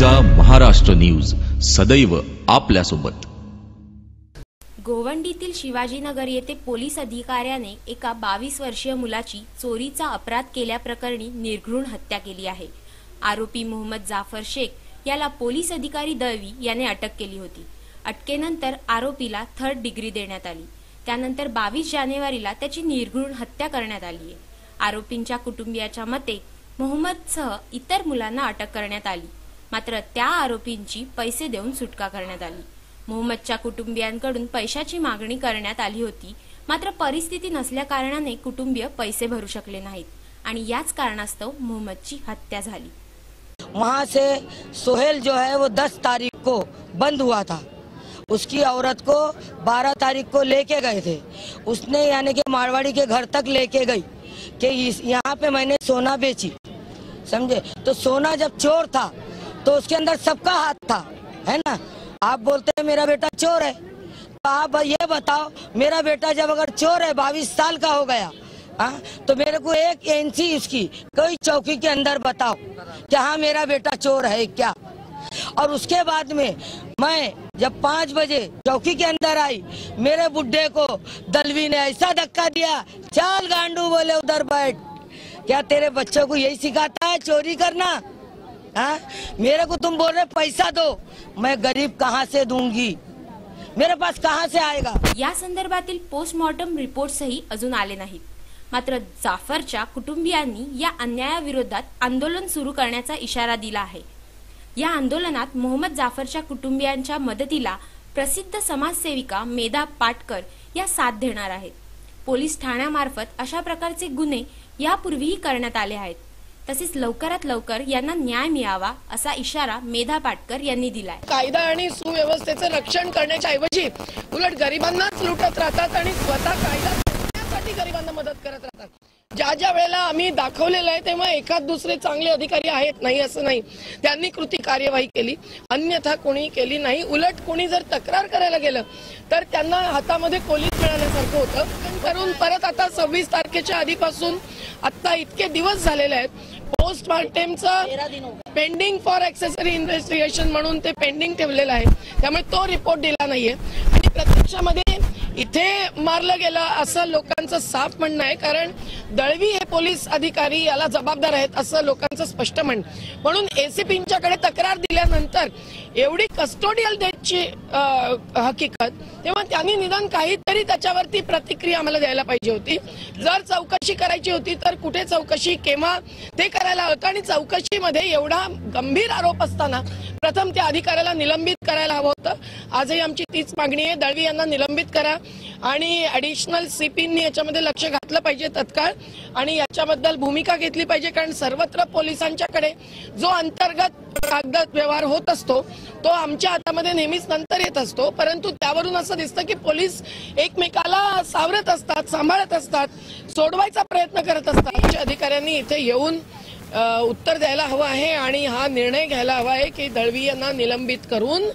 माझा महाराष्ट्र न्यूज सदैव आपल्यासोबत। गोवंडीतील शिवाजीनगर येथे पोलीस अधिकाऱ्याने एका 22 वर्षीय मुलाची चोरीचा अपराध केल्याप्रकरणी निर्घृण हत्या केली आहे। आरोपी मोहम्मद जाफर शेख याला पोलीस अधिकारी दळवी याने अटक केली होती। अटकेनंतर आरोपीला 3rd डिग्री देण्यात आली। त्यानंतर 22 जानेवारीला त्याची निर्घृण हत्या करण्यात आली आहे। आरोपींच्या कुटुंबियाच्या मते मोहम्मदसह इतर मुलांना अटक करण्यात आली, मात्र त्या आरोपींची पैसे देऊन सुटका करण्यात आली। मोहम्मदच्या कुटुंबियांकडून पैशाची मागणी करण्यात आली होती, मात्र परिस्थिती नसल्या कारणाने कुटुंबीय पैसे भरू शकले नाहीत आणि याच कारणास्तव मोहम्मदची हत्या झाली। वहाँ से सोहेल जो है वो 10 तारीख को बंद हुआ था। उसकी औरत को 12 तारीख को लेके गए थे। उसने यानी कि मारवाड़ी के घर तक लेके गई कि यहाँ पे मैंने सोना बेची, समझे। तो सोना जब चोर था तो उसके अंदर सबका हाथ था, है ना। आप बोलते हैं मेरा बेटा चोर है, तो आप ये बताओ मेरा बेटा जब अगर चोर है 22 साल का हो गया, हाँ, तो मेरे को एक एनसी उसकी कोई चौकी के अंदर बताओ कि हाँ मेरा बेटा चोर है क्या। और उसके बाद में मैं जब 5 बजे चौकी के अंदर आई, मेरे बुड्ढे को दलवी ने ऐसा धक्का दिया, चल गांडू बोले उधर बैठ। क्या तेरे बच्चों को यही सिखाता है चोरी करना? हाँ, मेरे को तुम बोल रहे पैसा दो, मैं गरीब कहाँ से दूंगी, मेरे पास कहाँ से आएगा। या संदर्भातील पोस्टमॉर्टम रिपोर्ट्सही अजून आले नाहीत, मात्र जाफरच्या कुटुंबियांनी या अन्यायाविरोधात आंदोलन सुरू करण्याचा इशारा दिला आहे। या आंदोलनात मोहम्मद जाफरच्या कुटुंबियांच्या मदतीला प्रसिद्ध समाजसेविका मेधा पाटकर या साथ देणार आहेत। पोलीस ठाण्यामार्फत अशा प्रकारचे गुन्हे यापूर्वीही करण्यात आले आहेत। तसेच लवकरात लवकर यांना न्याय मिळावा असा इशारा मेधा पाटकर यांनी दिलाय। कायदा आणि सुव्यवस्थेचे रक्षण करण्याच्या ऐवजी उलट गरिबांनाच लुटत राहतात आणि स्वतः कायदा करण्यासाठी गरिबांना मदत करत राहतात। ज्या ज्या वेळेला आम्ही दाखवलेलं आहे तेव्हा एखाद दुसरे चांगले अधिकारी आहेत, नाही असं नाही, त्यांनी कृती कार्यवाही केली, अन्यथा कोणी केली नाही। उलट कोणी जर तक्रार करायला गेलं तर त्यांना हातामध्ये कोलीत मिळाल्यासारखं होतं। करून परत आता 26 तारखेच्या आधीपासून आता इतके दिवस झालेले आहेत, पोस्टमॉर्टेमचं पेंडिंग फॉर एक्सेसरी इन्व्हेस्टिगेशन म्हणून ते पेंडिंग ठेवलेलं आहे, त्यामुळे तो रिपोर्ट दिला नाहीये। आणि प्रत्यक्षामध्ये इथे मारलं गेलं असं लोकांचं साफ म्हणणं आहे, कारण दळवी हे पोलीस अधिकारी याला जबाबदार आहेत असं लोकांचं स्पष्ट म्हणणं। म्हणून एसीपींच्याकडे तक्रार दिल्यानंतर एवढी कस्टोडियल डेथची हकीकत, तेव्हा त्यांनी निदान काहीतरी त्याच्यावरती प्रतिक्रिया आम्हाला द्यायला पाहिजे होती। जर चौकशी करायची होती तर कुठे चौकशी, केव्हा, ते करायला होतं। आणि चौकशीमध्ये एवढा गंभीर आरोप असताना प्रथम त्या अधिकाऱ्याला निलंबित करायला हवं होतं। आजही आमची तीच मागणी आहे, दळवी यांना निलंबित करा आणि ॲडिशनल सीपींनी याच्यामध्ये लक्ष घातलं पाहिजे तत्काळ आणि याच्याबद्दल भूमिका घेतली पाहिजे, कारण सर्वत्र पोलिसांच्याकडे जो अंतर्गत कागद व्यवहार होत असतो तो आमच्या हातामध्ये नेहमीच नंतर येत असतो, परंतु त्यावरून असं दिसतं की पोलीस एकमेकाला सावरत असतात, सांभाळत असतात, सोडवायचा प्रयत्न करत असतात। अधिकाऱ्यांनी इथे येऊन उत्तर द्यायला हवं आहे आणि हा निर्णय घ्यायला हवा आहे की दळवी यांना निलंबित करून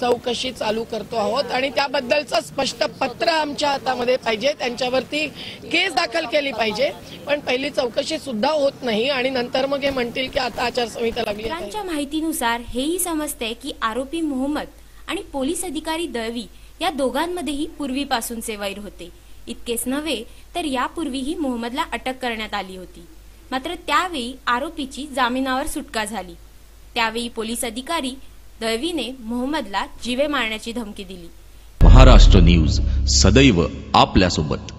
चौकशी चालू करतो आहोत आणि त्याबद्दलचं स्पष्ट पत्र आमच्या हातामध्ये पाहिजे, त्यांच्यावरती केस दाखल केली पाहिजे। पण पहिली चौकशी सुद्धा होत नाही आणि नंतर मग हे म्हणतील की आता आचारसंहिता लागली। त्यांच्या माहितीनुसार हेही समजते की आरोपी मोहम्मद आणि पोलीस अधिकारी दळवी या दोघांमध्येही पूर्वीपासूनचे वैर होते। इतकेच नव्हे तर यापूर्वीही मोहम्मदला अटक करण्यात आली होती, मात्र त्यावेळी आरोपीची जामिनावर सुटका झाली। त्यावेळी पोलीस अधिकारी दळवीने मोहम्मदला जीवे मारण्याची धमकी दिली। महाराष्ट्र न्यूज सदैव आपल्यासोबत।